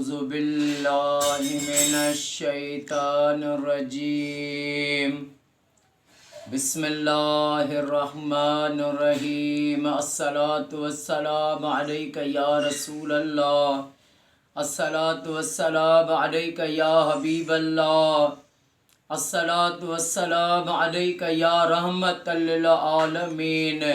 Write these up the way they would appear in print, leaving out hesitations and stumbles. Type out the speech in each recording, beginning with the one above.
أعوذ بالله من الشيطان الرجيم بسم الله الرحمن الرحيم الصلاة والسلام عليك يا رسول الله الصلاة والسلام عليك يا حبيب الله الصلاة والسلام عليك يا رحمة للعالمين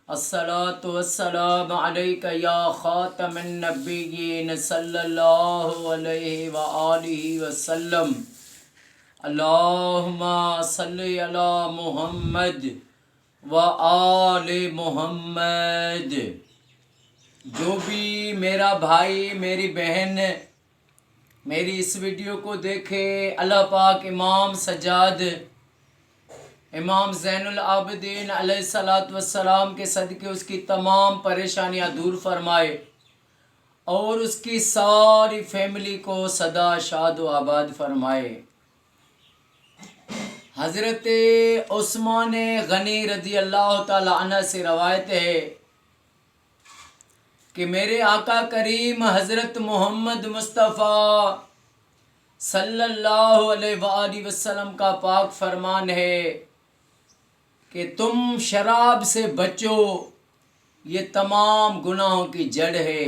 الصلاة والسلام عليك يا خاتم النبيين صلى الله عليه وآله وسلم اللهم صل على محمد وآل محمد۔ جو بھی میرا بھائی میری بہن میری اس ویڈیو کو دیکھے، اللہ پاک امام سجاد امام زین العابدین علیہ الصلوۃ والسلام کے صدقے اس کی تمام پریشانیاں دور فرمائے اور اس کی ساری فیملی کو سدا شاد و آباد فرمائے۔ حضرت عثمان غنی رضی اللہ تعالی عنہ سے روایت ہے کہ میرے آقا کریم حضرت محمد مصطفیٰ صلی اللہ علیہ وآلہ وسلم کا پاک فرمان ہے کہ تم شراب سے بچو، یہ تمام گناہوں کی جڑ ہے۔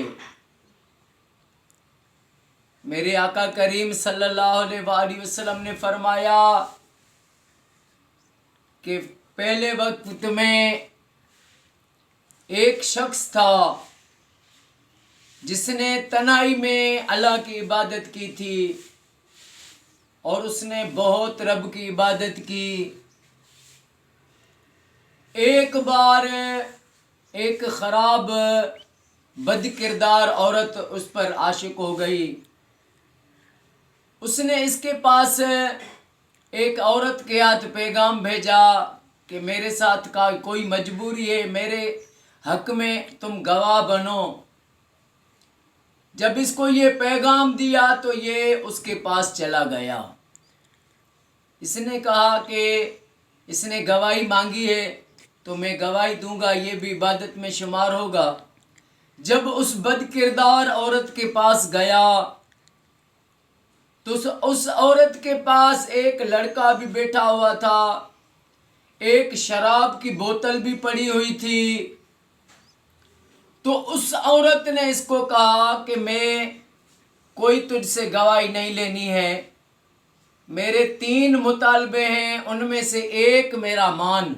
میرے آقا کریم صلی اللہ علیہ وآلہ وسلم نے فرمایا کہ پہلے وقت میں ایک شخص تھا جس نے تنہائی میں اللہ کی عبادت کی تھی اور اس نے بہت رب کی عبادت کی۔ ایک بار ایک خراب بد کردار عورت اس پر عاشق ہو گئی۔ اس نے اس کے پاس ایک عورت کے ہاتھ پیغام بھیجا کہ میرے ساتھ کا کوئی مجبوری ہے، میرے حق میں تم گواہ بنو۔ جب اس کو یہ پیغام دیا تو یہ اس کے پاس چلا گیا۔ اس نے کہا کہ اس نے گواہی مانگی ہے تو میں گواہی دوں گا، یہ بھی عبادت میں شمار ہوگا۔ جب اس بد کردار عورت کے پاس گیا تو اس عورت کے پاس ایک لڑکا بھی بیٹھا ہوا تھا، ایک شراب کی بوتل بھی پڑی ہوئی تھی۔ تو اس عورت نے اس کو کہا کہ میں کوئی تجھ سے گواہی نہیں لینی ہے، میرے 3 مطالبے ہیں، ان میں سے ایک میرا مان۔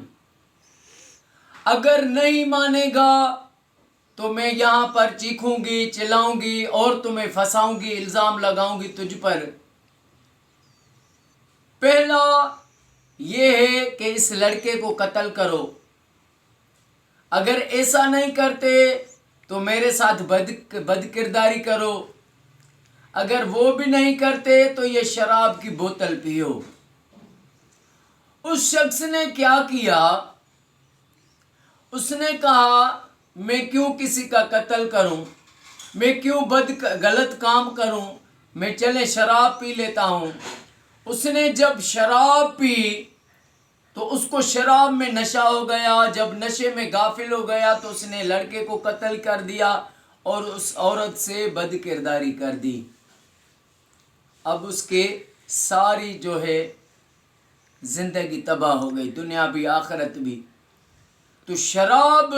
اگر نہیں مانے گا تو میں یہاں پر چیخوں گی، چلاؤں گی اور تمہیں پھنساؤں گی، الزام لگاؤں گی تجھ پر۔ پہلا یہ ہے کہ اس لڑکے کو قتل کرو، اگر ایسا نہیں کرتے تو میرے ساتھ بد کرداری کرو، اگر وہ بھی نہیں کرتے تو یہ شراب کی بوتل پیو۔ اس شخص نے کیا کیا؟ اس نے کہا میں کیوں کسی کا قتل کروں، میں کیوں غلط کام کروں، میں چلے شراب پی لیتا ہوں۔ اس نے جب شراب پی تو اس کو شراب میں نشہ ہو گیا، جب نشے میں غافل ہو گیا تو اس نے لڑکے کو قتل کر دیا اور اس عورت سے بد کرداری کر دی۔ اب اس کے ساری جو ہے زندگی تباہ ہو گئی، دنیا بھی آخرت بھی۔ تو شراب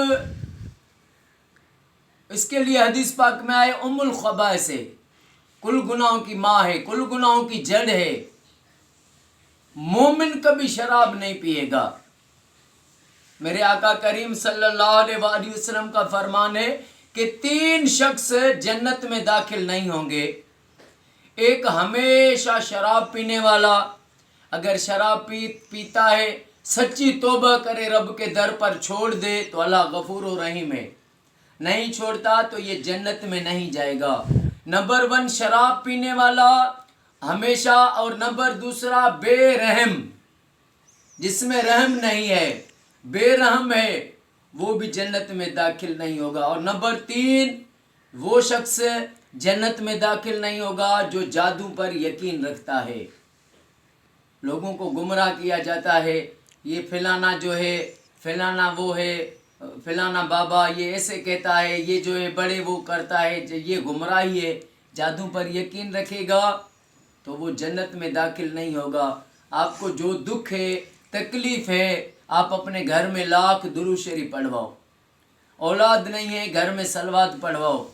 اس کے لیے حدیث پاک میں آئے ام الخبائث ہے، کل گناہوں کی ماں ہے، کل گناہوں کی جڑ ہے۔ مومن کبھی شراب نہیں پیے گا۔ میرے آقا کریم صلی اللہ علیہ وآلہ وسلم کا فرمان ہے کہ 3 شخص جنت میں داخل نہیں ہوں گے۔ ایک ہمیشہ شراب پینے والا، اگر شراب پیتا ہے سچی توبہ کرے، رب کے در پر چھوڑ دے تو اللہ غفور و رحیم ہے، نہیں چھوڑتا تو یہ جنت میں نہیں جائے گا۔ نمبر 1 شراب پینے والا ہمیشہ، اور نمبر 2 بے رحم، جس میں رحم نہیں ہے، بے رحم ہے، وہ بھی جنت میں داخل نہیں ہوگا۔ اور نمبر 3 وہ شخص جنت میں داخل نہیں ہوگا جو جادو پر یقین رکھتا ہے۔ لوگوں کو گمراہ کیا جاتا ہے، یہ فلانا جو ہے، فلانا وہ ہے، فلانا بابا یہ ایسے کہتا ہے، یہ جو ہے بڑے وہ کرتا ہے، یہ گمراہی ہے۔ جادو پر یقین رکھے گا تو وہ جنت میں داخل نہیں ہوگا۔ آپ کو جو دکھ ہے، تکلیف ہے، آپ اپنے گھر میں لاکھ درود شریف پڑھواؤ۔ اولاد نہیں ہے، گھر میں صلوات پڑھواؤ۔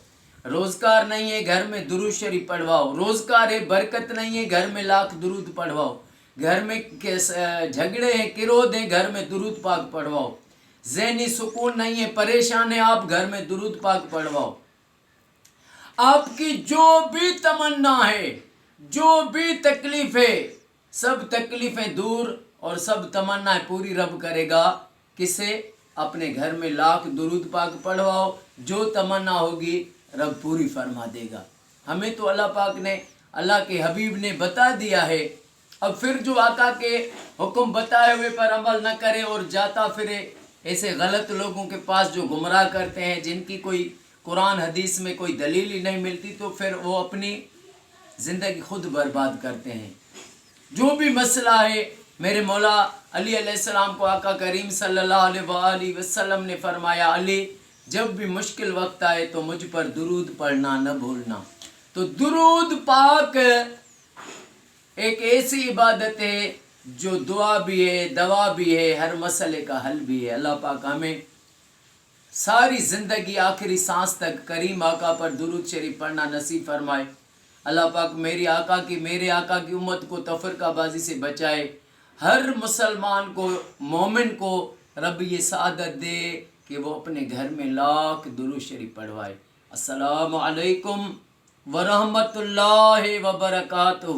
روزگار نہیں ہے، گھر میں درود شریف پڑھواؤ۔ روزگار ہے، برکت نہیں ہے، گھر میں لاکھ درود پڑھواؤ۔ گھر میں جھگڑے ہیں، کرودھ ہیں، گھر میں درود پاک پڑھواؤ۔ ذہنی سکون نہیں ہے، پریشان ہے، آپ گھر میں درود پاک پڑھواؤ۔ آپ کی جو بھی تمنا ہے، جو بھی تکلیف ہے، سب تکلیفیں دور اور سب تمنائیں پوری رب کرے گا۔ کسے؟ اپنے گھر میں لاکھ درود پاک پڑھواؤ، جو تمنا ہوگی رب پوری فرما دے گا۔ ہمیں تو اللہ پاک نے، اللہ کے حبیب نے بتا دیا ہے۔ اب پھر جو آقا کے حکم بتائے ہوئے پر عمل نہ کرے اور جاتا پھرے ایسے غلط لوگوں کے پاس جو گمراہ کرتے ہیں، جن کی کوئی قرآن حدیث میں کوئی دلیل ہی نہیں ملتی، تو پھر وہ اپنی زندگی خود برباد کرتے ہیں۔ جو بھی مسئلہ ہے، میرے مولا علی علیہ السلام کو آقا کریم صلی اللہ علیہ وآلہ وسلم نے فرمایا، علی جب بھی مشکل وقت آئے تو مجھ پر درود پڑھنا نہ بھولنا۔ تو درود پاک ایک ایسی عبادت ہے جو دعا بھی ہے، دوا بھی ہے، ہر مسئلے کا حل بھی ہے۔ اللہ پاک ہمیں ساری زندگی آخری سانس تک کریم آقا پر درود شریف پڑھنا نصیب فرمائے۔ اللہ پاک میرے آقا کی امت کو تفرقہ بازی سے بچائے۔ ہر مسلمان کو، مومن کو رب یہ سعادت دے کہ وہ اپنے گھر میں لاکھ درود شریف پڑھوائے۔ السلام علیکم ورحمۃ اللہ وبرکاتہ۔